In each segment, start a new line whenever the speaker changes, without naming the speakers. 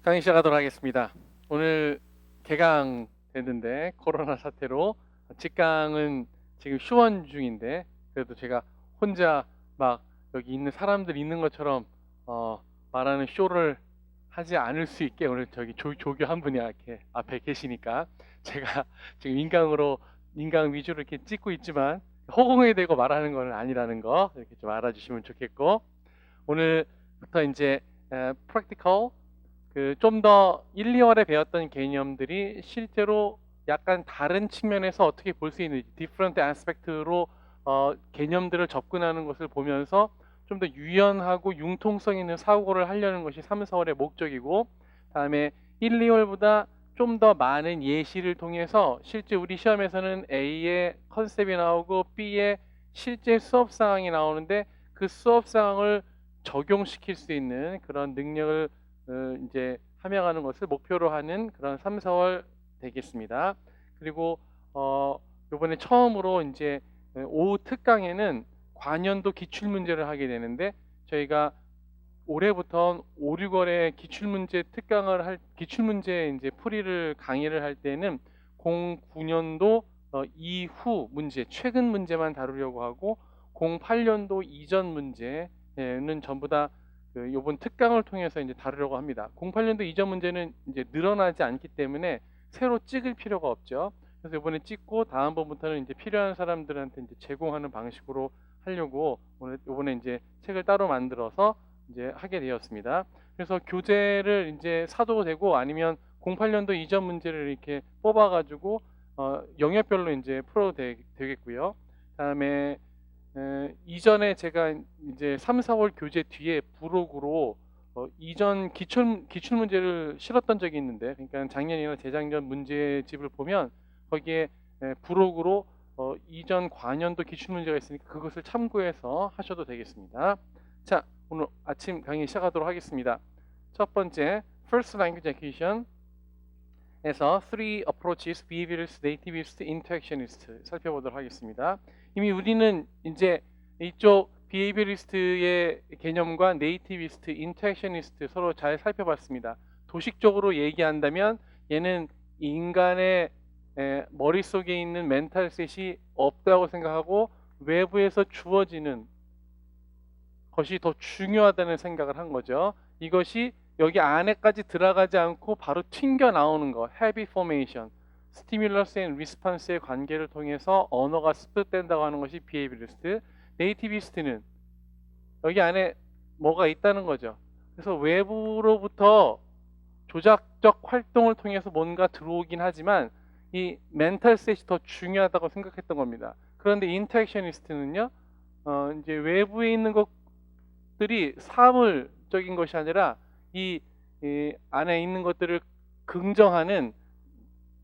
강의 시작하도록 하겠습니다. 오늘 개강 됐는데 코로나 사태로 직강은 지금 휴원 중인데 그래도 제가 혼자 막 여기 있는 사람들 있는 것처럼 말하는 쇼를 하지 않을 수 있게 오늘 저기 조교 한 분이 이렇게 앞에 계시니까 제가 지금 인강 위주로 이렇게 찍고 있지만 허공에 대고 말하는 건 아니라는 거 이렇게 좀 알아주시면 좋겠고, 오늘부터 이제 practical 좀 더 1, 2월에 배웠던 개념들이 실제로 약간 다른 측면에서 어떻게 볼 수 있는지 different aspect로 개념들을 접근하는 것을 보면서 좀 더 유연하고 융통성 있는 사고를 하려는 것이 3, 4월의 목적이고, 다음에 1, 2월보다 좀 더 많은 예시를 통해서 실제 우리 시험에서는 A의 컨셉이 나오고 B의 실제 수업 상황이 나오는데 그 수업 상황을 적용시킬 수 있는 그런 능력을 이제 함양하는 것을 목표로 하는 그런 3, 4월 되겠습니다. 그리고 이번에 처음으로 이제 오후 특강에는 관연도 기출문제를 하게 되는데, 저희가 올해부터 5, 6월에 기출문제 이제 풀이를 강의를 할 때는 09년도 이후 문제, 최근 문제만 다루려고 하고 08년도 이전 문제는 전부 다 이번 특강을 통해서 이제 다루려고 합니다. 08년도 이전 문제는 이제 늘어나지 않기 때문에 새로 찍을 필요가 없죠. 그래서 이번에 찍고 다음번부터는 이제 필요한 사람들한테 이제 제공하는 방식으로 하려고 이번에 이제 책을 따로 만들어서 이제 하게 되었습니다. 그래서 교재를 이제 사도 되고 아니면 08년도 이전 문제를 이렇게 뽑아가지고 영역별로 이제 풀어도 되겠고요. 다음에 이전에 제가 이제 3, 4월 교재 뒤에 부록으로 이전 기출 문제를 실었던 적이 있는데, 그러니까 작년이나 재작년 문제집을 보면 거기에 부록으로 이전 과년도 기출 문제가 있으니까 그것을 참고해서 하셔도 되겠습니다. 자, 오늘 아침 강의 시작하도록 하겠습니다. 첫 번째, First Language Acquisition 에서 Three Approaches, Behaviorist, Nativist, Interactionist 살펴보도록 하겠습니다. 이미 우리는 이제 이쪽 Behaviorist의 개념과 Nativist, Interactionist 서로 잘 살펴봤습니다. 도식적으로 얘기한다면 얘는 인간의 머릿속에 있는 멘탈셋이 없다고 생각하고 외부에서 주어지는 것이 더 중요하다는 생각을 한 거죠. 이것이 여기 안에까지 들어가지 않고 바로 튕겨 나오는 거, habit formation, stimulus and response의 관계를 통해서 언어가 습득된다고 하는 것이 behaviorist. nativist는 여기 안에 뭐가 있다는 거죠. 그래서 외부로부터 조작적 활동을 통해서 뭔가 들어오긴 하지만 이 멘탈셋이 더 중요하다고 생각했던 겁니다. 그런데 인터랙셔니스트는요, 이제 외부에 있는 것들이 사물적인 것이 아니라 이 안에 있는 것들을 긍정하는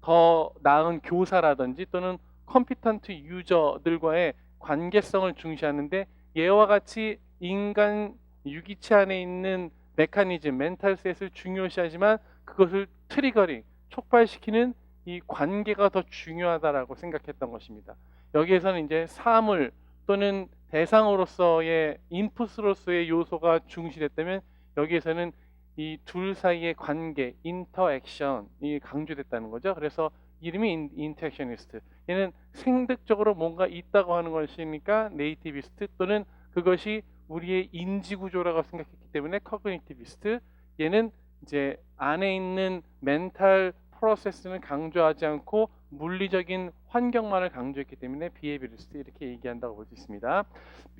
더 나은 교사라든지 또는 컴피턴트 유저들과의 관계성을 중시하는데, 얘와 같이 인간 유기체 안에 있는 메커니즘, 멘탈셋을 중요시하지만 그것을 트리거링, 촉발시키는 이 관계가 더 중요하다라고 생각했던 것입니다. 여기에서는 이제 사물 또는 대상으로서의 인풋으로서의 요소가 중시됐다면, 여기에서는 이 둘 사이의 관계, 인터액션이 강조됐다는 거죠. 그래서 이름이 인터액셔니스트. 얘는 생득적으로 뭔가 있다고 하는 것이니까 네이티비스트, 또는 그것이 우리의 인지 구조라고 생각했기 때문에 커그니티비스트. 얘는 이제 안에 있는 멘탈 프로세스는 강조하지 않고 물리적인 환경만을 강조했기 때문에 비헤비리스트 이렇게 얘기한다고 볼 수 있습니다.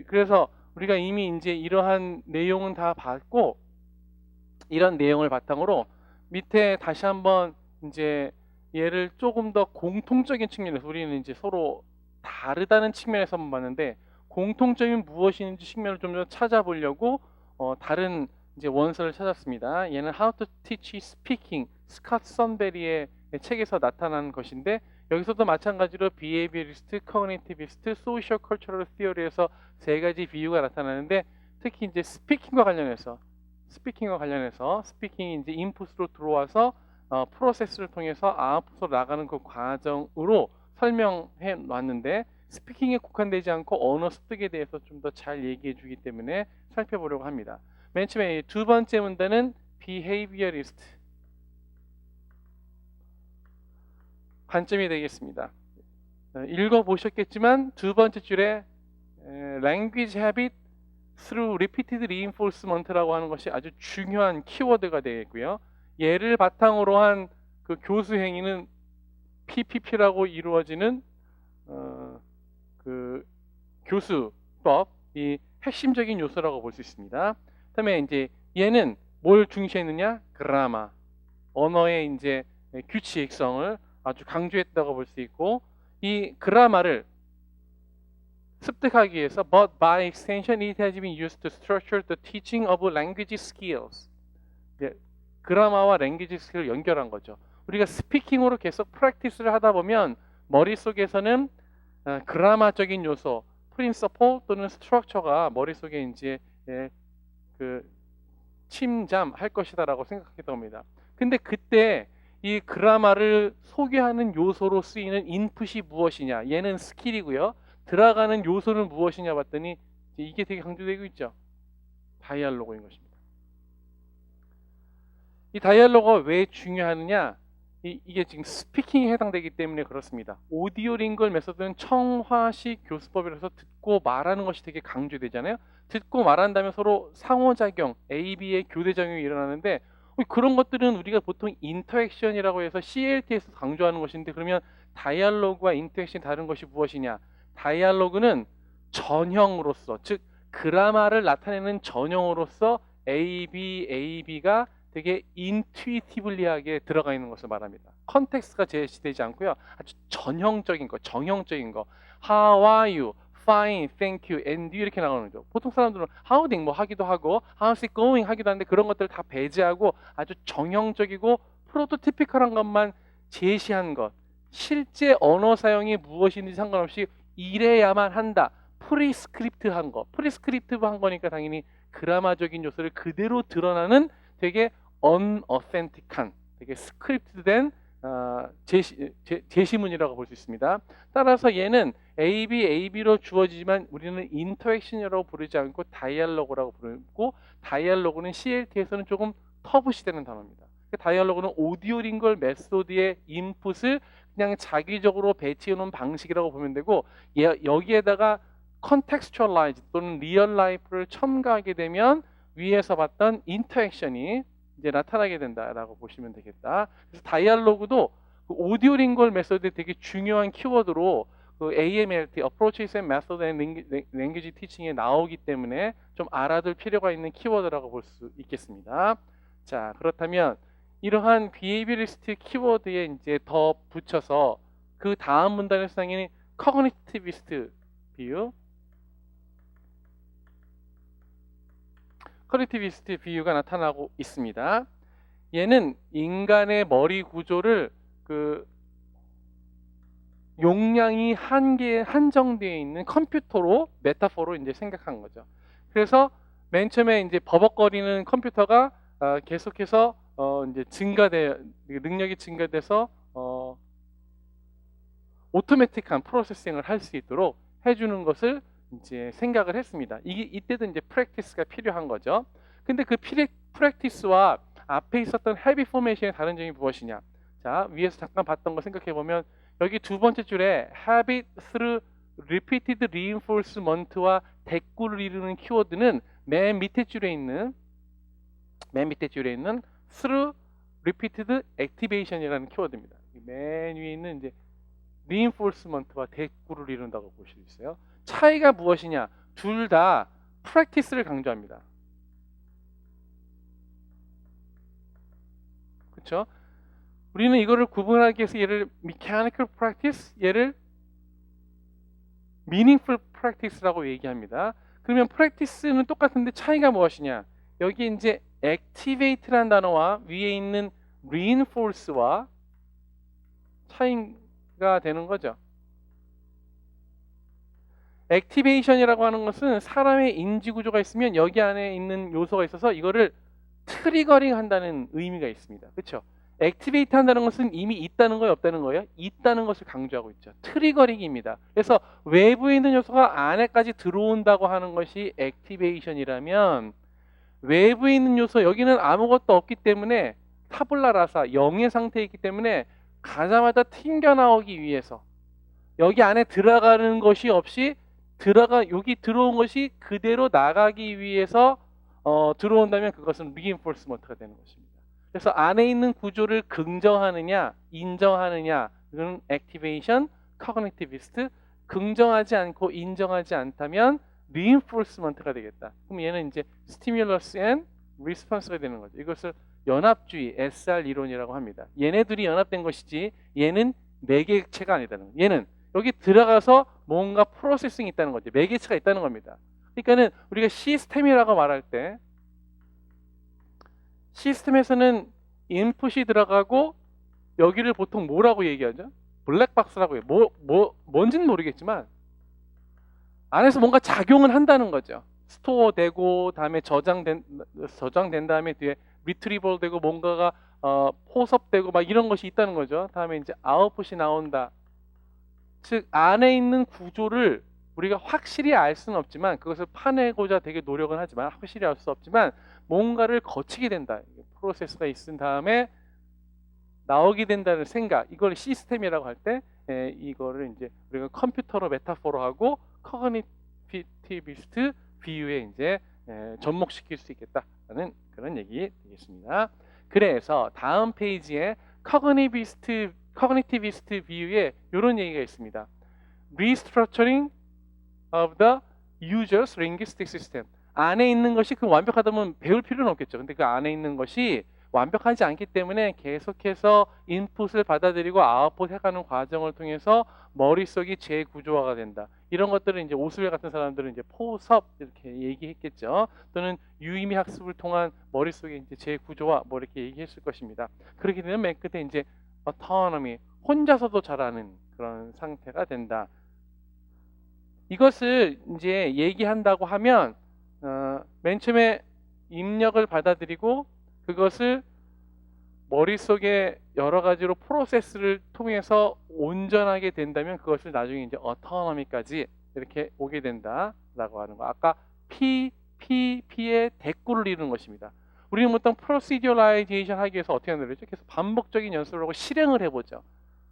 그래서 우리가 이미 이제 이러한 내용은 다 봤고, 이런 내용을 바탕으로 밑에 다시 한번 이제 얘를 조금 더 공통적인 측면에서, 우리는 이제 서로 다르다는 측면에서만 봤는데 공통점이 무엇인지 측면을 좀 더 찾아보려고 다른 이제 원서를 찾았습니다. 얘는 How to Teach Speaking, 스캇 선베리의 책에서 나타난 것인데, 여기서도 마찬가지로 Behaviorist, Cognitivist, Social Cultural Theory에서 세 가지 비유가 나타나는데, 특히 이제 스피킹과 관련해서 스피킹이 이제 인풋으로 들어와서 프로세스를 통해서 아웃풋으로 나가는 그 과정으로 설명해 놨는데, 스피킹에 국한되지 않고 언어 습득에 대해서 좀 더 잘 얘기해 주기 때문에 살펴보려고 합니다. 맨 처음에 두 번째 문제는 behaviorist, 관점이 되겠습니다. 읽어보셨겠지만 두 번째 줄에 language habit through repeated reinforcement라고 하는 것이 아주 중요한 키워드가 되겠고요. 얘를 바탕으로 한 그 교수 행위는 PPP라고 이루어지는 그 교수법이 핵심적인 요소라고 볼 수 있습니다. 그다음에 이제 얘는 뭘 중시했느냐? 그라마, 언어의 이제 규칙성을 아주 강조했다고 볼 수 있고, 이 그라마를 습득하기 위해서 but by extension it has been used to structure the teaching of language skills. 그라마와 랭귀지 스킬을 연결한 거죠. 우리가 스피킹으로 계속 프랙티스를 하다 보면 머릿속에서는 그라마적인 요소, 프린서플 또는 스트럭처가 머릿속에 이제 그 침잠할 것이다라고 생각하게 됩니다. 근데 그때 이 그라마를 소개하는 요소로 쓰이는 인풋이 무엇이냐? 얘는 스킬이고요. 들어가는 요소는 무엇이냐 봤더니 이게 되게 강조되고 있죠. 다이알로그인 것입니다. 이 다이알로그가 왜 중요하느냐? 이게 지금 스피킹에 해당되기 때문에 그렇습니다. 오디오 링걸 메소드는 청화식 교수법이라서 듣고 말하는 것이 되게 강조되잖아요. 듣고 말한다면 서로 상호작용, A, B의 교대작용이 일어나는데 그런 것들은 우리가 보통 인터액션이라고 해서 CLT에서 강조하는 것인데, 그러면 다이알로그와 인터액션이 다른 것이 무엇이냐? 다이알로그는 전형으로서, 즉 그라마를 나타내는 전형으로서 AB가 되게 인투이티블리하게 들어가 있는 것을 말합니다. 컨텍스트가 제시되지 않고요. 아주 전형적인 거, 정형적인 거. How are you? Fine, thank you, and you 이렇게 나오는 거죠. 보통 사람들은 howing 뭐 하기도 하고 how's it going 하기도 하는데 그런 것들을 다 배제하고 아주 정형적이고 프로토티피컬한 것만 제시한 것. 실제 언어 사용이 무엇인지 상관없이 이래야만 한다. 프리스크립트한 거. 프리스크립티브한 거니까 당연히 그라마적인 요소를 그대로 드러나는 되게 unauthentic한, 되게 스크립트된 제시문이라고 볼 수 있습니다. 따라서 얘는 AB로 주어지지만 우리는 인터액션이라고 부르지 않고 다이알로그라고 부르고, 다이알로그는 CLT에서는 조금 터부시되는 단어입니다. 다이알로그는 오디오 링걸 메소드의 인풋을 그냥 자기적으로 배치해 놓은 방식이라고 보면 되고, 여기에다가 컨텍스츄얼라이즈 또는 리얼 라이프를 첨가하게 되면 위에서 봤던 인터액션이 이제 나타나게 된다라고 보시면 되겠다. 그래서 다이알로그도 그 오디오 링걸 메소드의 되게 중요한 키워드로 그 AMLT, Approaches and Methods and Language Teaching에 나오기 때문에 좀 알아둘 필요가 있는 키워드라고 볼 수 있겠습니다. 자, 그렇다면 이러한 behaviorist 키워드에 이제 더 붙여서 그 다음 문단에서 당연히 cognitivist view, 커리티비스트 비유가 나타나고 있습니다. 얘는 인간의 머리 구조를 그 용량이 한정되어 있는 컴퓨터로 메타포로 이제 생각한 거죠. 그래서 맨 처음에 이제 버벅거리는 컴퓨터가 계속해서 이제 능력이 증가돼서 오토매틱한 프로세싱을 할 수 있도록 해주는 것을 이제 생각을 했습니다. 이때도 이제 프랙티스가 필요한 거죠. 근데 그 프랙티스와 앞에 있었던 헤비 포메이션의 다른 점이 무엇이냐? 자, 위에서 잠깐 봤던 거 생각해 보면 여기 두 번째 줄에 habit through repeated reinforcement와 대꾸를 이루는 키워드는 맨 밑에 줄에 있는 through repeated activation이라는 키워드입니다. 맨 위에 있는 이제 reinforcement와 대꾸를 이룬다고 볼 수 있어요. 차이가 무엇이냐? 둘 다 프랙티스를 강조합니다. 그렇죠? 우리는 이거를 구분하기 위해서 얘를 mechanical practice, 얘를 meaningful practice라고 얘기합니다. 그러면 practice는 똑같은데 차이가 무엇이냐? 여기 이제 activate라는 단어와 위에 있는 reinforce와 차이가 되는 거죠. 액티베이션이라고 하는 것은 사람의 인지 구조가 있으면 여기 안에 있는 요소가 있어서 이거를 트리거링 한다는 의미가 있습니다. 그렇죠? 액티베이트 한다는 것은 이미 있다는 거예요, 없다는 거예요? 있다는 것을 강조하고 있죠. 트리거링입니다. 그래서 외부에 있는 요소가 안에까지 들어온다고 하는 것이 액티베이션이라면, 외부에 있는 요소, 여기는 아무것도 없기 때문에 타블라 라사, 0의 상태에 있기 때문에 가자마자 튕겨 나오기 위해서 여기 안에 들어가는 것이 없이 여기 들어온 것이 그대로 나가기 위해서 들어온다면 그것은 reinforcement가 되는 것입니다. 그래서 안에 있는 구조를 긍정하느냐 인정하느냐 이건 activation, cognitivist. 긍정하지 않고 인정하지 않다면 reinforcement가 되겠다. 그럼 얘는 이제 stimulus and response가 되는 거죠. 이것을 연합주의 SR 이론이라고 합니다. 얘네들이 연합된 것이지 얘는 매개체가 아니다는 거예요. 얘는 여기 들어가서 뭔가 프로세싱이 있다는 거죠. 매개체가 있다는 겁니다. 그러니까는 우리가 시스템이라고 말할 때 시스템에서는 인풋이 들어가고 여기를 보통 뭐라고 얘기하죠? 블랙박스라고 해요. 뭔지는 모르겠지만 안에서 뭔가 작용은 한다는 거죠. 스토어되고 다음에 저장된 다음에 뒤에 리트리벌 되고 뭔가가 포섭되고 막 이런 것이 있다는 거죠. 다음에 이제 아웃풋이 나온다. 즉 안에 있는 구조를 우리가 확실히 알 수는 없지만 그것을 파내고자 되게 노력은 하지만 확실히 알 수 없지만 뭔가를 거치게 된다. 프로세스가 있은 다음에 나오게 된다는 생각, 이걸 시스템이라고 할 때 이거를 이제 우리가 컴퓨터로 메타포로 하고 커그니티비스트 비유에 이제 접목시킬 수 있겠다라는 그런 얘기 되겠습니다. 그래서 다음 페이지에 커그니티비스트 비유에 이런 얘기가 있습니다. Restructuring of the user's linguistic system. 안에 있는 것이 그 완벽하다면 배울 필요는 없겠죠. 근데 그 안에 있는 것이 완벽하지 않기 때문에 계속해서 인풋을 받아들이고 아웃풋 해가는 과정을 통해서 머릿속이 재구조화가 된다. 이런 것들을 이제 오스웰 같은 사람들은 이제 포섭 이렇게 얘기했겠죠. 또는 유의미 학습을 통한 머릿속의 이제 재구조화 뭐 이렇게 얘기했을 것입니다. 그렇게 되면 맨 끝에 이제 autonomy, 혼자서도 잘하는 그런 상태가 된다. 이것을 이제 얘기한다고 하면 맨 처음에 입력을 받아들이고 그것을 머릿속에 여러 가지로 프로세스를 통해서 온전하게 된다면 그것을 나중에 이제 autonomy까지 이렇게 오게 된다라고 하는 거. 아까 PPP의 대꾸를 이루는 것입니다. 우리는 보통 proceduralization 하기 위해서 어떻게 하는 거죠? 계속 반복적인 연습을 하고 실행을 해보죠.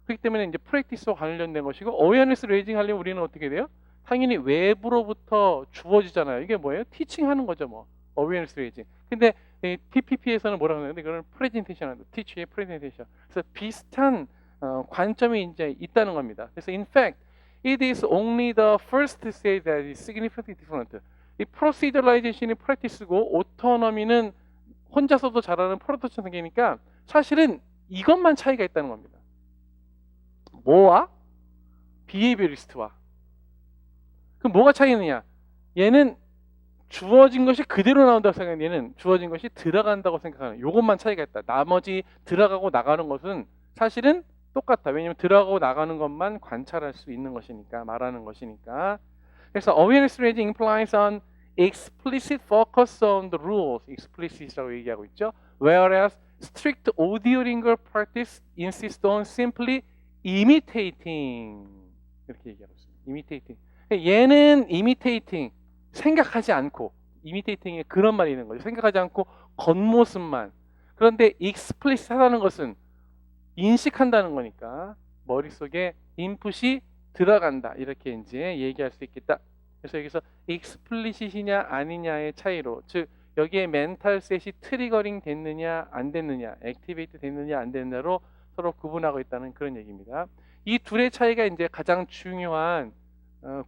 그렇기 때문에 이제 프랙티스와 관련된 것이고 어웨어니스 레이징 하려면 우리는 어떻게 돼요? 당연히 외부로부터 주어지잖아요. 이게 뭐예요? 티칭 하는 거죠, 뭐. 어웨어니스 레이징. 근데 PPP에서는 뭐라고 하는데 그거는 프레젠테이션 한다. 티치의 프레젠테이션. 그래서 비슷한 관점이 이제 있다는 겁니다. 그래서 in fact, it is only the first stage that is significantly different. 이 proceduralization이 practice고 autonomy는 혼자서도 잘하는 프로토션 단계니까 사실은 이것만 차이가 있다는 겁니다. 뭐와? behaviorist와. 그럼 뭐가 차이 있느냐? 얘는 주어진 것이 그대로 나온다고 생각하는 얘는 주어진 것이 들어간다고 생각하는 이것만 차이가 있다. 나머지 들어가고 나가는 것은 사실은 똑같다. 왜냐하면 들어가고 나가는 것만 관찰할 수 있는 것이니까 말하는 것이니까. 그래서 awareness raising implies an explicit focus on the rules. explicit이라고 얘기하고 있죠. Whereas strict audiolingual practice insists on simply imitating. 이렇게 얘기하고 있습니다. imitating. 얘는 imitating. 생각하지 않고 이미테이팅에 그런 말이 있는 거죠. 생각하지 않고 겉모습만. 그런데 explicit 하다는 것은 인식한다는 거니까 머릿속에 인풋이 들어간다. 이렇게 이제 얘기할 수 있겠다. 그래서 여기서 explicit이냐 아니냐의 차이로 즉 여기에 멘탈셋이 트리거링 됐느냐 안 됐느냐 액티베이트 됐느냐 안 됐느냐로 서로 구분하고 있다는 그런 얘기입니다. 이 둘의 차이가 이제 가장 중요한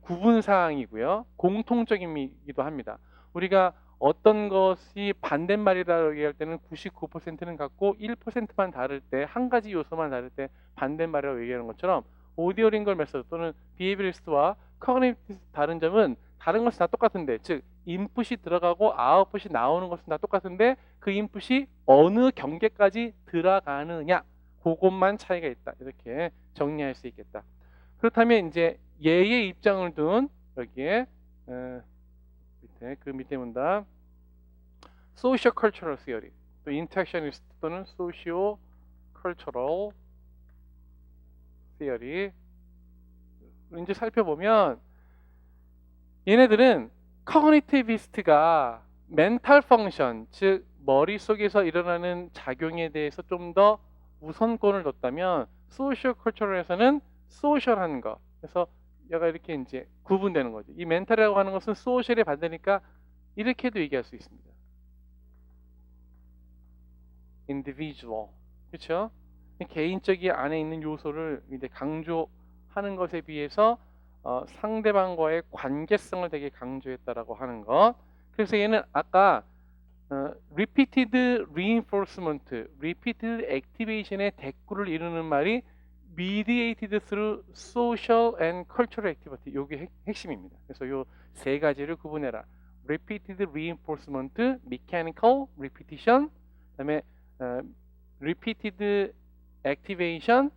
구분 사항이고요. 공통적이기도 합니다. 우리가 어떤 것이 반대말이라고 얘기할 때는 99%는 같고 1%만 다를 때 한 가지 요소만 다를 때 반대말이라고 얘기하는 것처럼 오디오링걸 메소드 또는 비헤이비어리스트와 커그니티브 다른 점은 다른 것은 다 똑같은데 즉 인풋이 들어가고 아웃풋이 나오는 것은 다 똑같은데 그 인풋이 어느 경계까지 들어가느냐 그것만 차이가 있다. 이렇게 정리할 수 있겠다. 그렇다면 이제 얘의 입장을 둔 여기에 밑에 문답 Social Cultural Theory 또 Interactionist 또는 Socio Cultural Theory 이제 살펴보면 얘네들은 커그니티비스트가 멘탈 펑션 즉 머릿속에서 일어나는 작용에 대해서 좀 더 우선권을 뒀다면 소셜 컬처럴에서는 소셜한 거. 그래서 얘가 이렇게 이제 구분되는 거죠. 이 멘탈이라고 하는 것은 소셜에 받으니까 이렇게도 얘기할 수 있습니다. individual. 그렇죠? 개인적인 안에 있는 요소를 이제 강조하는 것에 비해서 상대방과의 관계성을 되게 강조했다라고 하는 것. 그래서 얘는 아까 repeated reinforcement, repeated activation의 대꾸를 이루는 말이 mediated through social and cultural activity. 이게 핵심입니다. 그래서 요 세 가지를 구분해라. repeated reinforcement, mechanical repetition, 그다음에 repeated activation,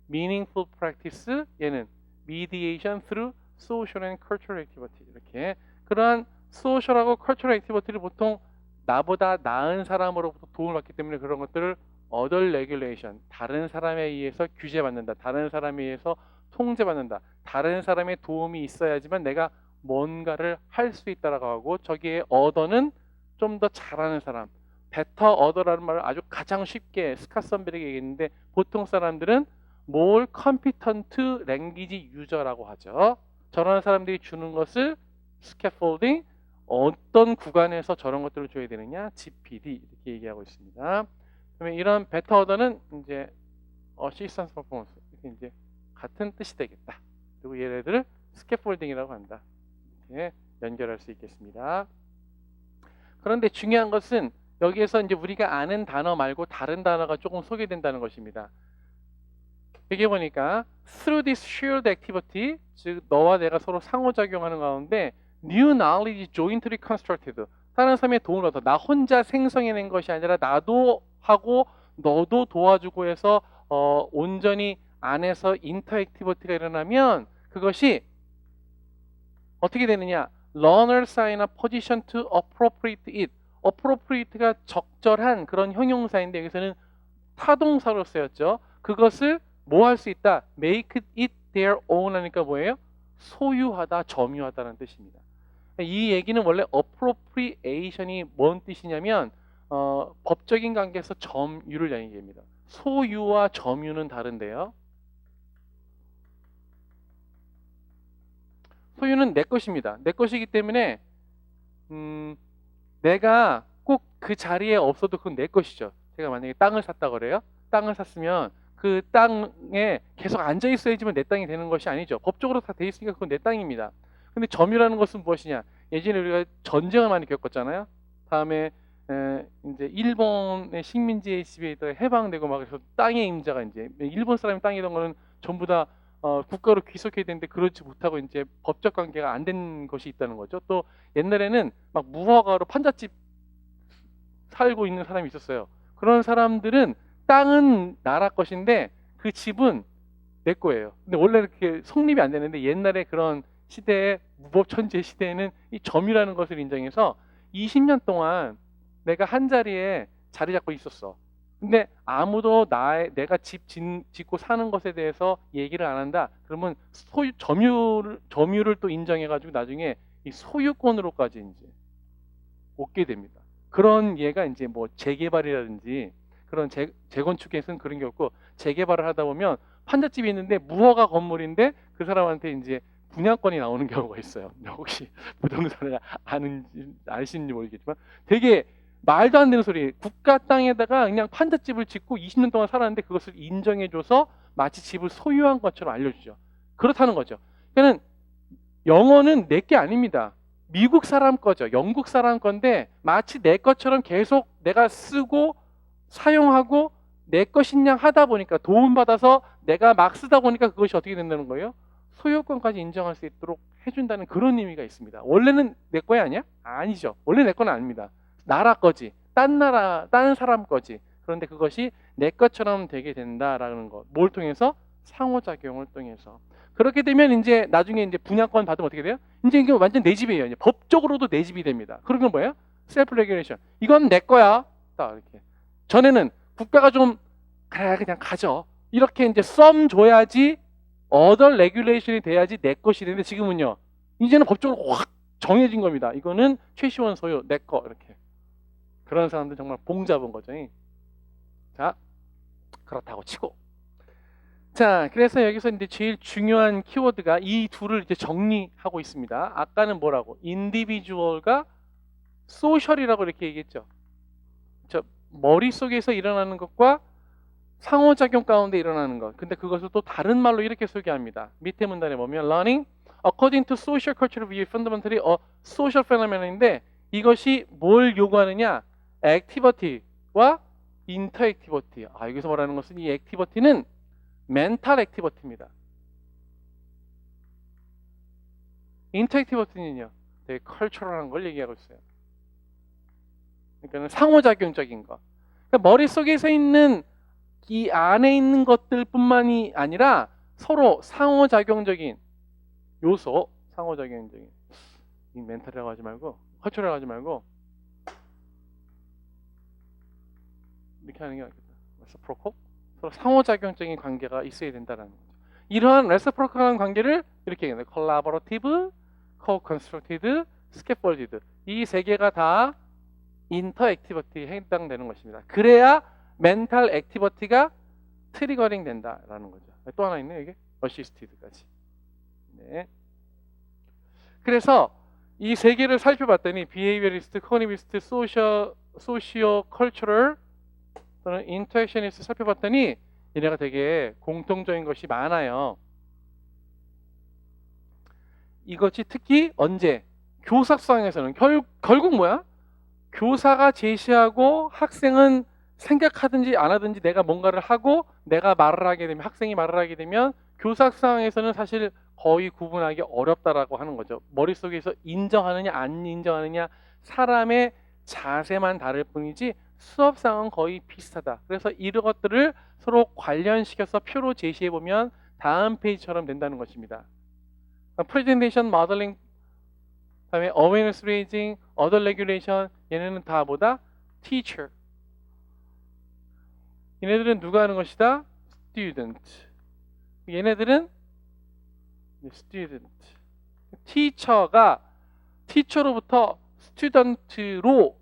meaningful practice, 얘는 mediation through social and cultural activity. 이렇게 그러한 소셜하고 컬처럴 액티비티를 보통 나보다 나은 사람으로부터 도움을 받기 때문에 그런 것들을 other regulation, 다른 사람에 의해서 규제받는다, 다른 사람에 의해서 통제받는다, 다른 사람의 도움이 있어야지만 내가 뭔가를 할 수 있다라고 하고, 저기에 other는 좀 더 잘하는 사람, better other라는 말을 아주 가장 쉽게 스캇 선배에게 얘기했는데, 보통 사람들은 more competent language user라고 하죠. 저런 사람들이 주는 것을 scaffolding, 어떤 구간에서 저런 것들을 줘야 되느냐, GPD 이렇게 얘기하고 있습니다. 그러면 이런 better order는 이제 assistance performance 이렇게 이제 같은 뜻이 되겠다. 그리고 얘네들을 scaffolding이라고 한다. 이렇게 연결할 수 있겠습니다. 그런데 중요한 것은 여기에서 이제 우리가 아는 단어 말고 다른 단어가 조금 소개된다는 것입니다. 여기 보니까 through this shared activity, 즉 너와 내가 서로 상호작용하는 가운데 new knowledge jointly constructed, 다른 사람의 도움을 얻어 나 혼자 생성해낸 것이 아니라 나도 하고 너도 도와주고 해서 온전히 안에서 인터액티비티가 일어나면 그것이 어떻게 되느냐, learner sign a position to appropriate it. appropriate가 적절한 그런 형용사인데 여기서는 타동사로 쓰였죠. 그것을 뭐 할 수 있다, make it their own 하니까 뭐예요? 소유하다, 점유하다는 뜻입니다. 이 얘기는 원래 appropriation이 뭔 뜻이냐면 법적인 관계에서 점유를 얘기합니다. 소유와 점유는 다른데요. 소유는 내 것입니다. 내 것이기 때문에 내가 꼭 그 자리에 없어도 그건 내 것이죠. 제가 만약에 땅을 샀다 그래요. 땅을 샀으면 그 땅에 계속 앉아 있어야지만 내 땅이 되는 것이 아니죠. 법적으로 다 돼 있으니까 그건 내 땅입니다. 근데 점유라는 것은 무엇이냐? 예전에 우리가 전쟁을 많이 겪었잖아요. 다음에 이제 일본의 식민지에 지배에다가 해방되고 막 그래서 땅의 임자가 이제 일본 사람이 땅이던 거는 전부 다 국가로 귀속해야 되는데 그렇지 못하고 이제 법적 관계가 안 된 것이 있다는 거죠. 또 옛날에는 막 무허가로 판잣집 살고 있는 사람이 있었어요. 그런 사람들은 땅은 나라 것인데 그 집은 내 거예요. 근데 원래 이렇게 성립이 안 되는데 옛날에 그런 시대에 무법천지의 시대에는 이 점유라는 것을 인정해서 20년 동안 내가 한 자리에 자리 잡고 있었어. 근데 아무도 내가 집 짓고 사는 것에 대해서 얘기를 안 한다. 그러면 점유를 또 인정해가지고 나중에 이 소유권으로까지 이제 얻게 됩니다. 그런 예가 이제 뭐 재개발이라든지 그런 재건축에서는 그런 게 없고, 재개발을 하다 보면 판잣집이 있는데 무허가 건물인데 그 사람한테 이제 분양권이 나오는 경우가 있어요. 혹시 부동산을 아시는지 모르겠지만 되게 말도 안 되는 소리. 국가 땅에다가 그냥 판잣집을 짓고 20년 동안 살았는데 그것을 인정해줘서 마치 집을 소유한 것처럼 알려주죠. 그렇다는 거죠. 그러니까 영어는 내 게 아닙니다. 미국 사람 거죠. 영국 사람 건데 마치 내 것처럼 계속 내가 쓰고 사용하고 내 것인 양 하다 보니까 도움받아서 내가 막 쓰다 보니까 그것이 어떻게 된다는 거예요? 소유권까지 인정할 수 있도록 해준다는 그런 의미가 있습니다. 원래는 내 거야 아니야? 아니죠. 원래 내 건 아닙니다. 나라 거지. 딴 사람 거지. 그런데 그것이 내 것처럼 되게 된다라는 것. 뭘 통해서? 상호작용을 통해서. 그렇게 되면 이제 나중에 이제 분양권 받으면 어떻게 돼요? 이제 이게 완전 내 집이에요. 이제 법적으로도 내 집이 됩니다. 그러면 뭐예요? 셀프 레귤레이션. 이건 내 거야. 딱 이렇게. 전에는 국가가 좀 그래 그냥 가져. 이렇게 이제 썸 줘야지 other regulation이 돼야지 내 것이 되는데 지금은요. 이제는 법적으로 확 정해진 겁니다. 이거는 최시원 소유 내 거 이렇게. 그런 사람들 정말 봉 잡은 거죠. 자, 그렇다고 치고 자, 그래서 여기서 이제 제일 중요한 키워드가 이 둘을 이제 정리하고 있습니다. 아까는 뭐라고? 인디비주얼과 소셜이라고 이렇게 얘기했죠. 저 머릿속에서 일어나는 것과 상호작용 가운데 일어나는 것. 근데 그것을 또 다른 말로 이렇게 소개합니다. 밑에 문단에 보면 learning according to social cultural view fundamentally a social phenomen인데 이것이 뭘 요구하느냐? activity와 interactivity. 여기서 말하는 것은 이 activity는 멘탈 액티비티입니다. 인터액티비티는요, 되게 컬처럴한 걸 얘기하고 있어요. 그러니까 상호작용적인 거. 그러니까 머릿속에서 있는 이 안에 있는 것들뿐만이 아니라 서로 상호작용적인 요소, 상호작용적인 이 멘탈이라고 하지 말고 컬처럴이라고 하지 말고 이렇게 하는 게 낫겠다. 레시프로컬? 서로 상호작용적인 관계가 있어야 된다는 거죠. 이러한 레시프로컬한 관계를 이렇게 얘기해요. 콜라보레이티브, co-constructed, scaffolded. 이 세 개가 다 인터액티비티에 해당되는 것입니다. 그래야 멘탈 액티비티가 트리거링 된다라는 거죠. 또 하나 있네 이게 어시스티드까지. 네. 그래서 이 세 개를 살펴봤더니 비헤이비어리스트, 코그니비스트, 소시오 컬처럴 또는 인터액션리스트 살펴봤더니 얘네가 되게 공통적인 것이 많아요. 이것이 특히 언제? 교사 수상에서는 결국 뭐야? 교사가 제시하고 학생은 생각하든지 안 하든지 내가 뭔가를 하고 내가 말을 하게 되면 학생이 말을 하게 되면 교사 수상에서는 사실 거의 구분하기 어렵다라고 하는 거죠. 머릿속에서 인정하느냐 안 인정하느냐 사람의 자세만 다를 뿐이지 수업상은 거의 비슷하다. 그래서 이런 것들을 서로 관련시켜서 표로 제시해 보면 다음 페이지처럼 된다는 것입니다. 프레젠테이션 모델링, 그다음에 awareness raising, other regulation 얘네는 다 뭐다? teacher. 얘네들은 누가 하는 것이다? student. 얘네들은 student. teacher가 teacher로부터 student로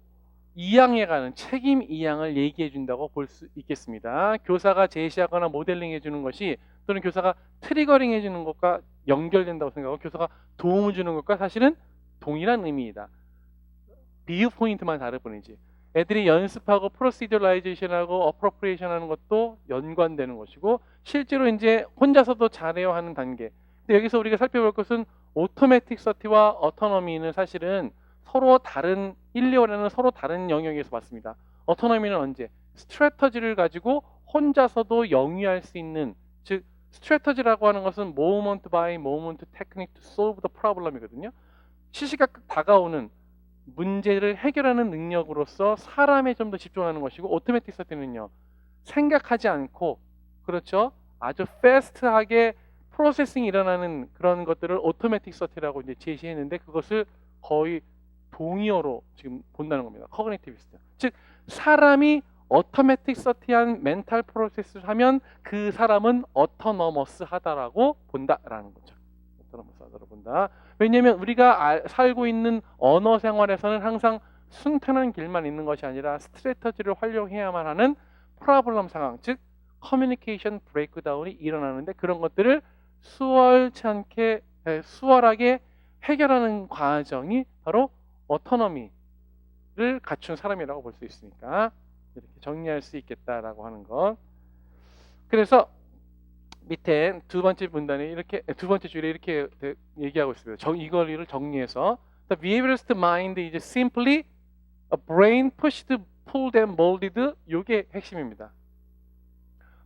이양해가는 책임 이양을 얘기해 준다고 볼 수 있겠습니다. 교사가 제시하거나 모델링 해주는 것이 또는 교사가 트리거링 해주는 것과 연결된다고 생각하고 교사가 도움을 주는 것과 사실은 동일한 의미이다. 비유 포인트만 다를 뿐이지. 애들이 연습하고 프로시저라이제이션하고 어프로프리에이션 하는 것도 연관되는 것이고 실제로 이제 혼자서도 잘해야 하는 단계. 근데 여기서 우리가 살펴볼 것은 오토매틱 서티와 어토노미는 사실은 서로 다른 1, 2월에는 서로 다른 영역에서 봤습니다. 어토노미는 언제? 스트래터지를 가지고 혼자서도 영위할 수 있는, 즉 스트래터지라고 하는 것은 moment by moment technique to solve the problem이거든요. 시시각각 다가오는 문제를 해결하는 능력으로서 사람에 좀 더 집중하는 것이고 오토매틱 서티는요. 생각하지 않고 그렇죠. 아주 패스트하게 프로세싱이 일어나는 그런 것들을 오토매틱 서티라고 이제 제시했는데 그것을 거의 동의어로 지금 본다는 겁니다. 커그니티비스트. 즉 사람이 오토매틱 서티한 멘탈 프로세스를 하면 그 사람은 어토너머스하다라고 본다라는 거죠. 어토너머스하다라고 본다. 왜냐하면 우리가 살고 있는 언어 생활에서는 항상 순탄한 길만 있는 것이 아니라 스트래터지를 활용해야만 하는 프로블럼 상황, 즉 커뮤니케이션 브레이크다운이 일어나는데 그런 것들을 수월하게 해결하는 과정이 바로 오토노미를 갖춘 사람이라고 볼 수 있으니까 이렇게 정리할 수 있겠다라고 하는 것. 그래서 밑에 두 번째 문단에 이렇게 두 번째 줄에 이렇게 얘기하고 있습니다. 이거를 정리해서 The behaviorist mind is simply a brain pushed, pulled and molded. 이게 핵심입니다.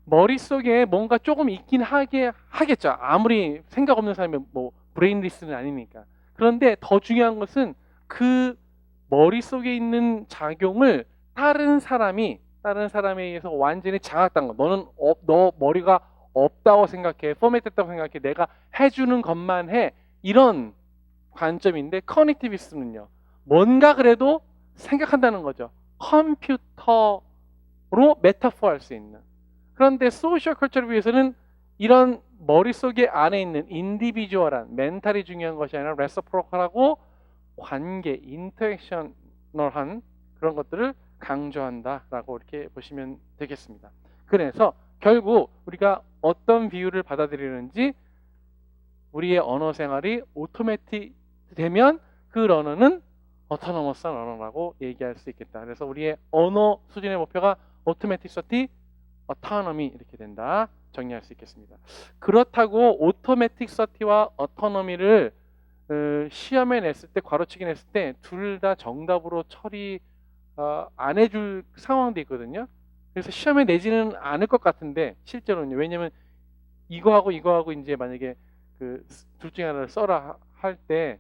머릿속에 뭔가 조금 있긴 하겠죠. 아무리 생각 없는 사람이 뭐 브레인리스는 아니니까. 그런데 더 중요한 것은 그 머릿속에 있는 작용을 다른 사람에 의해서 완전히 장악한 거. 너 머리가 없다고 생각해. 포맷됐다고 생각해. 내가 해주는 것만 해. 이런 관점인데 커넥티비스는요. 뭔가 그래도 생각한다는 거죠. 컴퓨터로 메타포 할 수 있는. 그런데 소셜 컬처를 위해서는 이런 머릿속에 안에 있는 인디비주얼한 멘탈이 중요한 것이 아니라 레시프로컬하고 관계, 인터액셔널한 그런 것들을 강조한다라고 이렇게 보시면 되겠습니다. 그래서 결국 우리가 어떤 비율을 받아들이는지 우리의 언어 생활이 오토매틱 되면 그 러너는 어토노머스한 러너라고 얘기할 수 있겠다. 그래서 우리의 언어 수준의 목표가 오토매틱서티, 어토노미 이렇게 된다. 정리할 수 있겠습니다. 그렇다고 오토매틱서티와 어토노미를 시험에 냈을 때, 괄호치기 냈을 때 둘 다 정답으로 처리 안 해줄 상황도 있거든요. 그래서 시험에 내지는 않을 것 같은데 실제로는요. 왜냐면 이거하고 이제 만약에 그 둘 중에 하나를 써라 할 때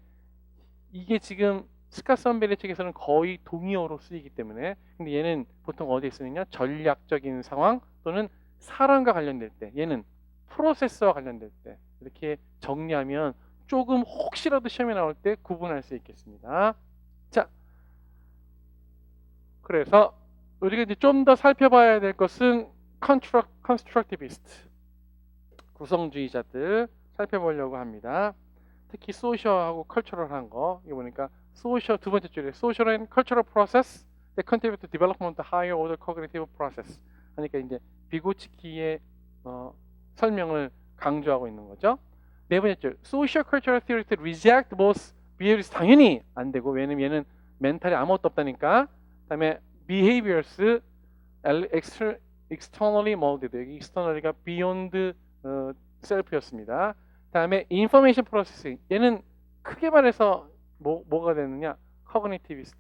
이게 지금 스카스언베리 책에서는 거의 동의어로 쓰이기 때문에, 근데 얘는 보통 어디에 쓰느냐, 전략적인 상황 또는 사람과 관련될 때, 얘는 프로세스와 관련될 때 이렇게 정리하면 조금 혹시라도 시험에 나올 때 구분할 수 있겠습니다. 자, 그래서 우리가 이제 좀 더 살펴봐야 될 것은 컨스트럭티비스트, 구성주의자들 살펴보려고 합니다. 특히 소셜하고 컬처럴한 거, 이거 보니까 소셜 두 번째 줄에 social and cultural process that contribute to development of higher order cognitive process. 그러니까 이제 비고치키의 설명을 강조하고 있는 거죠. 네 번째 줄, social cultural theory to reject both behaviors. 당연히 안 되고, 왜냐면 얘는 멘탈이 아무것도 없다니까. 그다음에 behaviors externally molded, 여기 externally가 beyond self였습니다. 다음에 information processing, 얘는 크게 말해서 뭐가 되느냐, cognitivis트.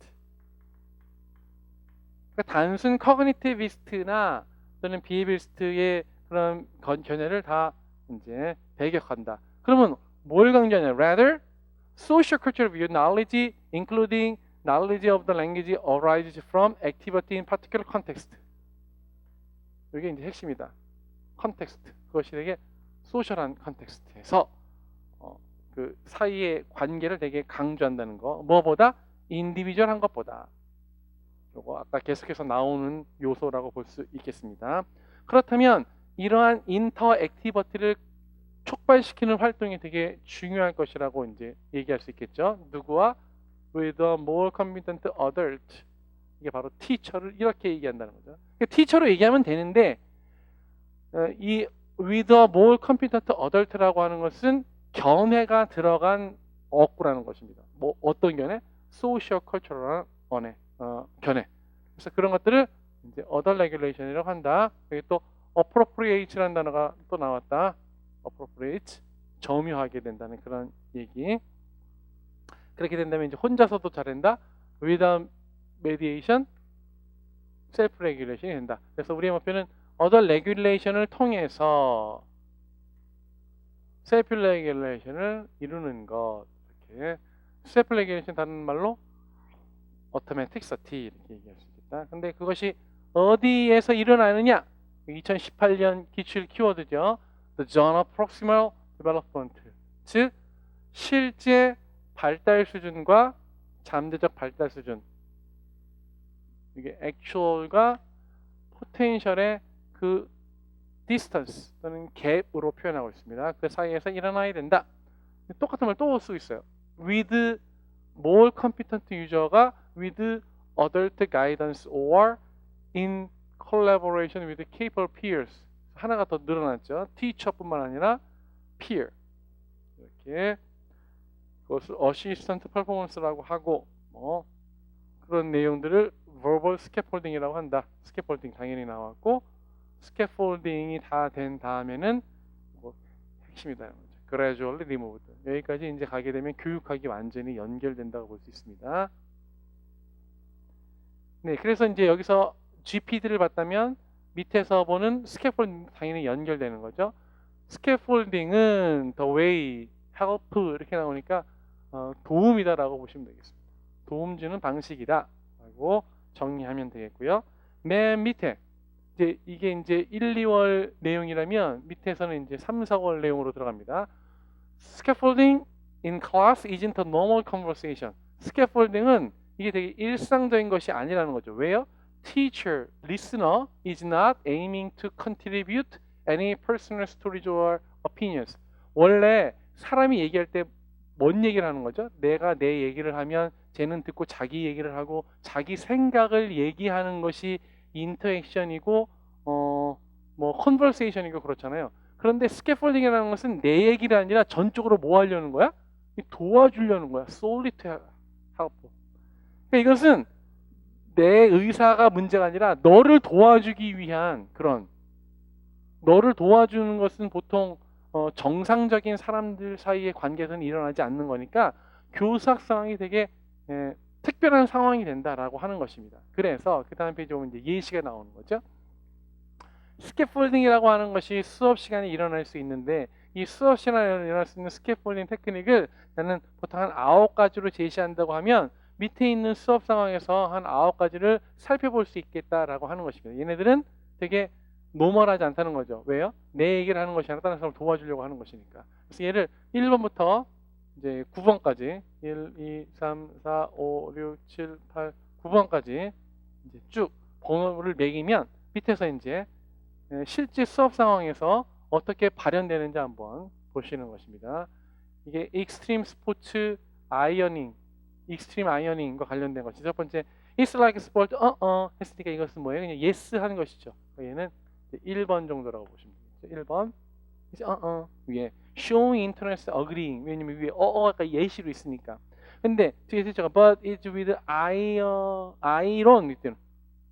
그러니까 단순 cognitivis트나 또는 behaviorist의 그런 견해를 다 이제 배격한다. 그러면 뭘 강조하냐, rather social cultural view knowledge including knowledge of the language arises from activity in particular context. 이게 이제 핵심이다. 컨텍스트, 그것이 되게 소셜한 컨텍스트에서 그 사이의 관계를 되게 강조한다는 거. 뭐보다? 인디비주얼한 것보다. 요거 아까 계속해서 나오는 요소라고 볼 수 있겠습니다. 그렇다면 이러한 인터액티버티를 촉발시키는 활동이 되게 중요할 것이라고 이제 얘기할 수 있겠죠. 누구와? With a more competent adult. 이게 바로 teacher를 이렇게 얘기한다는 거죠. 그러니까 teacher로 얘기하면 되는데 이 with a more competent adult라고 하는 것은 견해가 들어간 어구라는 것입니다. 뭐 어떤 견해? 소시오 컬처럴한 견해. 그래서 그런 것들을 이제 other regulation이라고 한다. 여기 또 appropriate라는 단어가 또 나왔다. appropriate, 점유하게 된다는 그런 얘기. 그렇게 된다면 이제 혼자서도 잘한다. without mediation, self regulation이 된다. 그래서 우리의 목표는 other regulation을 통해서 self regulation을 이루는 것. 이렇게 self regulation 다른 말로 automatic sati 이렇게 얘기할 수 있겠다. 근데 그것이 어디에서 일어나느냐? 2018년 기출 키워드죠. The zone of proximal development. 즉 실제 발달 수준과 잠재적 발달 수준. 이게 actual과 potential의 그 distance 또는 갭으로 표현하고 있습니다. 그 사이에서 일어나야 된다. 똑같은 말 또 쓰고 있어요. with more competent user가 with adult guidance or in collaboration with capable peers. 하나가 더 늘어났죠. teacher뿐만 아니라 peer. 이렇게 그것을 assistant performance라고 하고 뭐 그런 내용들을 verbal scaffolding이라고 한다. scaffolding 당연히 나왔고 scaffolding이 다 된 다음에는 뭐 핵심이다. gradually removed. 여기까지 이제 가게 되면 교육학이 완전히 연결된다고 볼 수 있습니다. 네, 그래서 이제 여기서 GPD를 봤다면 밑에서 보는 scaffolding 당연히 연결되는 거죠. scaffolding은 the way, help 이렇게 나오니까 도움이다라고 보시면 되겠습니다. 도움 주는 방식이다 라고 정리하면 되겠고요. 맨 밑에 이게 이제 1, 2월 내용이라면 밑에서는 이제 3, 4월 내용으로 들어갑니다. Scaffolding in class isn't a normal conversation. Scaffolding은 이게 되게 일상적인 것이 아니라는 거죠. 왜요? Teacher, listener is not aiming to contribute any personal stories or opinions. 원래 사람이 얘기할 때 뭔 얘기를 하는 거죠? 내가 내 얘기를 하면 쟤는 듣고 자기 얘기를 하고 자기 생각을 얘기하는 것이 인터액션이고 뭐 컨버세이션이고 그렇잖아요. 그런데 스캐폴딩이라는 것은 내 얘기가 아니라 전적으로 뭐 하려는 거야? 도와주려는 거야. solely to help. 그러니까 이것은 내 의사가 문제가 아니라 너를 도와주기 위한 그런, 너를 도와주는 것은 보통 정상적인 사람들 사이의 관계에서는 일어나지 않는 거니까 교수학 상황이 되게 특별한 상황이 된다라고 하는 것입니다. 그래서 그 다음 페이지 보면 이제 예시가 나오는 거죠. 스캐폴딩이라고 하는 것이 수업 시간에 일어날 수 있는데, 이 수업 시간에 일어날 수 있는 스캐폴딩 테크닉을 나는 보통 한 9가지로 제시한다고 하면 밑에 있는 수업 상황에서 한 9가지를 살펴볼 수 있겠다라고 하는 것입니다. 얘네들은 되게 노멀하지 않다는 거죠. 왜요? 내 얘기를 하는 것이 아니라 다른 사람을 도와주려고 하는 것이니까. 그래서 얘를 1번부터 이제 9번까지 1, 2, 3, 4, 5, 6, 7, 8, 9번까지 이제 쭉 번호를 매기면 밑에서 이제 실제 수업 상황에서 어떻게 발현되는지 한번 보시는 것입니다. 이게 익스트림 스포츠 아이어닝, 익스트림 아이어닝과 관련된 것이 첫 번째, It's like sport, 했으니까 이것은 뭐예요? 그냥 yes 하는 것이죠. 얘는 1번 정도라고 보시면 되겠죠. 1번 위에 showing interest, agreeing. 왜냐면 위에 가 예시로 있으니까. 근데 뒤에 제가 but it's with iron 이때는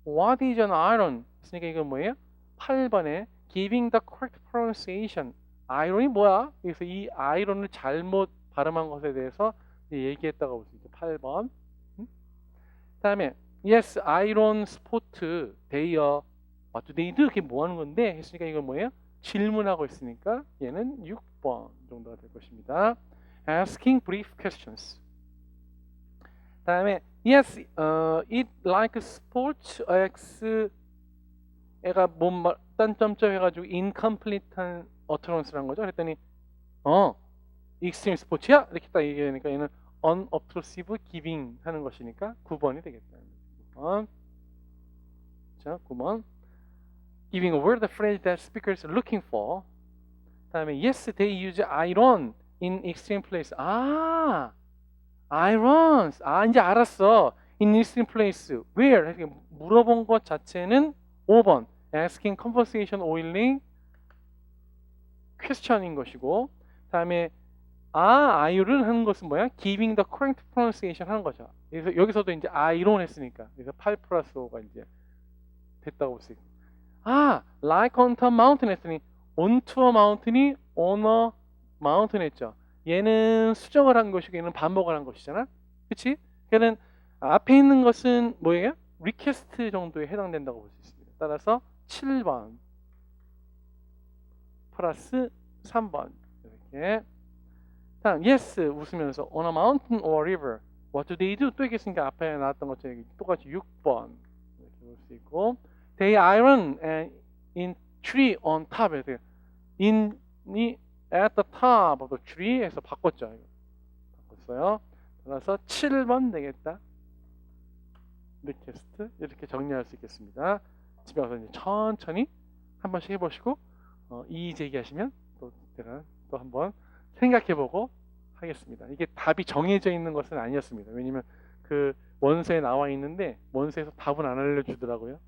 what is an iron? 했으니까 이건 뭐예요? 8번에 giving the correct pronunciation. iron이 뭐야? 그래서 이 iron을 잘못 발음한 것에 대해서 얘기했다고 볼 수 있죠. 8번. 다음에 yes, iron sport, they what do they do? 그게 뭐 하는 건데? 했으니까 이건 뭐예요? 질문하고 있으니까 얘는 6번 정도가 될 것입니다. asking brief questions. 다음에 yes, it like sports, x 애가 뭐 딴점점 해가지고 incomplete한 utterance라는 거죠. 그랬더니 extreme 스포츠야? 이렇게 딱 얘기하니까 얘는 unobtrusive giving 하는 것이니까 9번이 되겠다. 9번. 자, 9번. Giving a word, the phrase that speakers are looking for. 다음에 yes, they use iron in extreme place. irons. 이제 알았어. In extreme place. Where? 물어본 것 자체는 5번. asking, conversation, oiling, question인 것이고, 다음에 iron 하는 것은 뭐야? giving the correct pronunciation 하는 거죠. 그래서 여기서도 이제 iron 했으니까 그래서 8 플러스 5가 이제 됐다고 볼 수 있고, like on a mountain 했더니 onto a mountain이 on a mountain 했죠. 얘는 수정을 한 것이고 얘는 반복을 한 것이잖아. 그치? 걔는 앞에 있는 것은 뭐예요? 리퀘스트 정도에 해당된다고 볼 수 있습니다. 따라서 7번 플러스 3번 이렇게. 다음 yes 웃으면서 on a mountain or river what do they do? 또 있겠으니까 앞에 나왔던 것처럼 똑같이 6번 이렇게 볼 수 있고, they iron in tree on top. in이 at the top of the tree 해서 바꿨죠. 바꿨어요. 따라서 7번 되겠다. 리퀘스트 이렇게 정리할 수 있겠습니다. 집에 가서 이제 천천히 한 번씩 해보시고 이의 제기하시면 또 제가 또 한번 생각해보고 하겠습니다. 이게 답이 정해져 있는 것은 아니었습니다. 왜냐면 그 원서에 나와 있는데 원서에서 답은 안 알려주더라고요.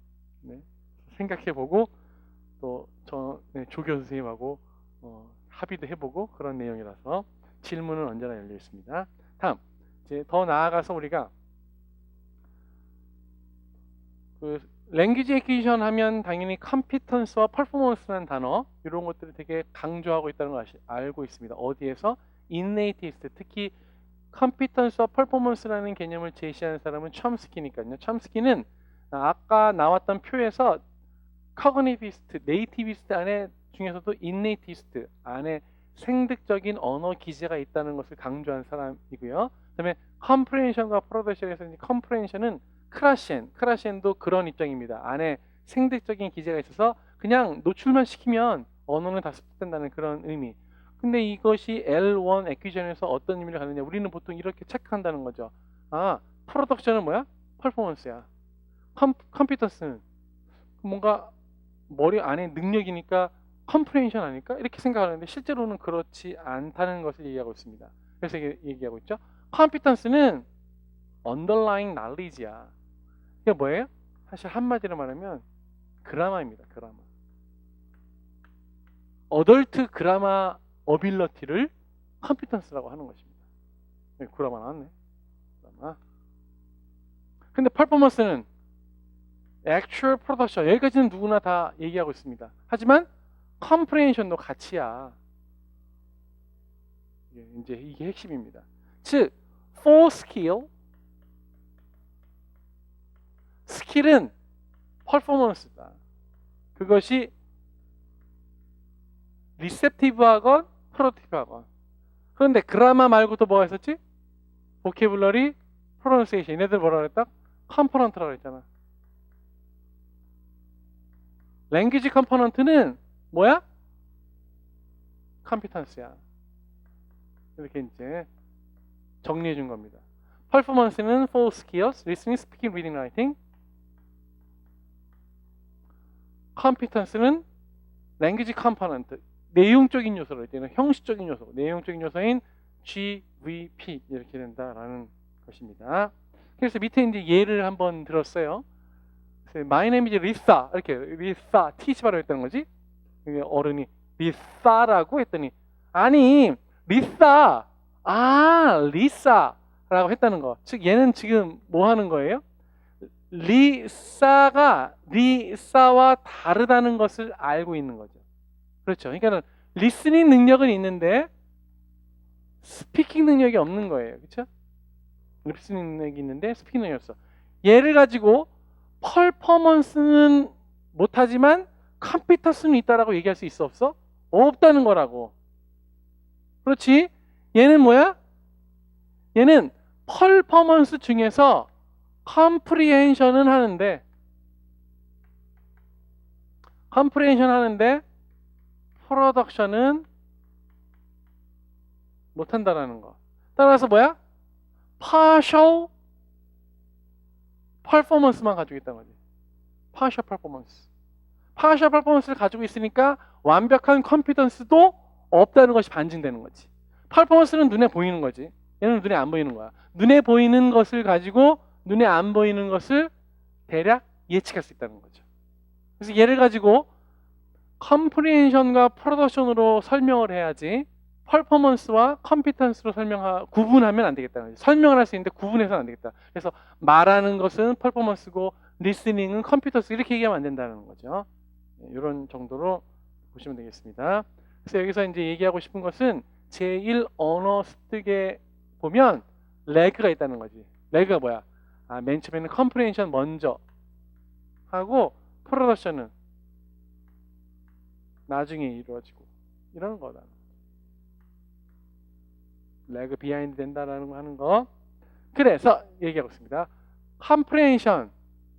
네. 생각해보고 또 조교 선생님하고 합의도 해보고 그런 내용이라서 질문은 언제나 열려 있습니다. 다음 이제 더 나아가서 우리가 그 랭귀지 애퀴지션 하면 당연히 컴피턴스와 퍼포먼스라는 단어 이런 것들을 되게 강조하고 있다는 걸 알고 있습니다. 어디에서? 인네이티스트, 특히 컴피턴스와 퍼포먼스라는 개념을 제시하는 사람은 첨스키니까요. 첨스키는 아까 나왔던 표에서 커그니티비스트, 네이티비스트 안에 중에서도 인네이티스트 안에 생득적인 언어 기제가 있다는 것을 강조한 사람이고요. 그다음에 컴프레hen션과 프로덕션에서 컴프레hen션은 크라시엔도 그런 입장입니다. 안에 생득적인 기제가 있어서 그냥 노출만 시키면 언어는 다 습득된다는 그런 의미. 근데 이것이 L1 애퀴전에서 어떤 의미를 갖느냐? 우리는 보통 이렇게 체크한다는 거죠. 프로덕션은 뭐야? 퍼포먼스야. 컴퓨터스는 뭔가 머리 안에 능력이니까 컴프레hen션 아닐까? 이렇게 생각하는데 실제로는 그렇지 않다는 것을 얘기하고 있습니다. 그래서 얘기하고 있죠. 컴피턴스는 underlying knowledge야. 이게 뭐예요? 사실 한마디로 말하면 그라마입니다. 그라마. 어덜트 그라마 어빌러티를 컴피턴스라고 하는 것입니다. 여기 그라마 나왔네. 그라마. 근데 퍼포먼스는 actual production, 여기까지는 누구나 다 얘기하고 있습니다. 하지만 comprehension도 같이야. 이제 이게 핵심입니다. 즉, for skill, 스킬은 퍼포먼스다. 그것이 리셉티브하건 프로덕티브하건. 그런데 그라마 말고도 뭐가 있었지? 보케블러리, 프로넌시에이션. 얘네들 뭐라 그랬다? 컴포넌트라고 했잖아. 랭귀지 컴포넌트는 뭐야? 컴피턴스야. 이렇게 이제 정리해 준 겁니다. 퍼포먼스는 for skills, listening, speaking, reading, writing. 컴피턴스는 랭귀지 컴포넌트, 내용적인 요소로 때는 형식적인 요소, 내용적인 요소인 GVP 이렇게 된다라는 것입니다. 그래서 밑에 이제 예를 한번 들었어요. My name is Lisa, 이렇게 Lisa T시 발음했다는 거지. 어른이 리사라고 했더니 아니 리사, 리사라고 했다는 거. 즉 얘는 지금 뭐 하는 거예요? 리사가 리사와 다르다는 것을 알고 있는 거죠. 그렇죠. 그러니까 리스닝 능력은 있는데 스피킹 능력이 없는 거예요. 그렇죠? 리스닝 능력이 있는데 스피킹 능력이 없어. 얘를 가지고 퍼포먼스는 못하지만 컴피턴스는 있다라고 얘기할 수 있어 없어? 없다는 거라고. 그렇지? 얘는 뭐야? 얘는 퍼포먼스 중에서 컴프리헨션은 하는데 프로덕션은 못한다라는 거. 따라서 뭐야? partial 퍼포먼스만 가지고 있다는 거지. partial 퍼포먼스를 가지고 있으니까 완벽한 컴피턴스도 없다는 것이 반증되는 거지. 퍼포먼스는 눈에 보이는 거지. 얘는 눈에 안 보이는 거야. 눈에 보이는 것을 가지고 눈에 안 보이는 것을 대략 예측할 수 있다는 거죠. 그래서 얘를 가지고 컴프리헨션과 프로덕션으로 설명을 해야지 퍼포먼스와 컴피턴스로 구분하면 안 되겠다는 거죠. 설명을 할 수 있는데 구분해서는 안 되겠다. 그래서 말하는 것은 퍼포먼스고 리스닝은 컴피턴스, 이렇게 얘기하면 안 된다는 거죠. 이런 정도로 보시면 되겠습니다. 그래서 여기서 이제 얘기하고 싶은 것은 제1 언어 습득에 보면 레그가 있다는 거지. 레그가 뭐야? 맨 처음에는 컴프리헨션 먼저 하고 프로덕션은 나중에 이루어지고 이런 거다. 레그 비하인드 된다라는 거 하는 거. 그래서 얘기하고 있습니다. comprehension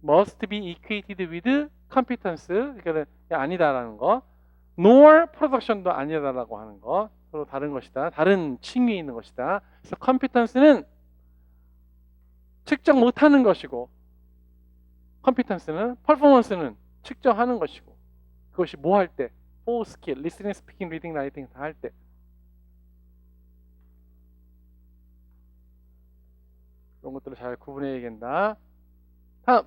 must be equated with competence. 그러니까 아니다라는 거. nor production도 아니다라고 하는 거. 서로 다른 것이다. 다른 층위에 있는 것이다. 그래서 competence는 측정 못하는 것이고, competence는 performance는 측정하는 것이고, 그것이 뭐 할 때? for skill, listening, speaking, reading, writing 다 할 때. 이런 것들을 잘 구분해야 된다. 다음,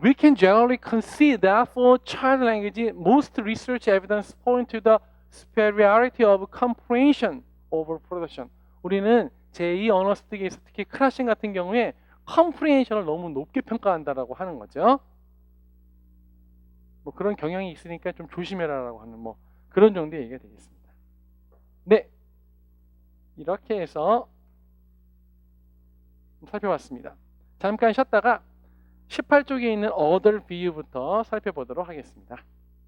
we can generally concede that for child language, most research evidence point to the superiority of comprehension over production. 우리는 제2 언어 습득에서 특히 크라싱 같은 경우에 comprehension을 너무 높게 평가한다라고 하는 거죠. 뭐 그런 경향이 있으니까 좀 조심해라라고 하는 뭐 그런 정도의 얘기가 되겠습니다. 네, 이렇게 해서 살펴봤습니다. 잠깐 쉬었다가 18쪽에 있는 other view부터 살펴보도록 하겠습니다.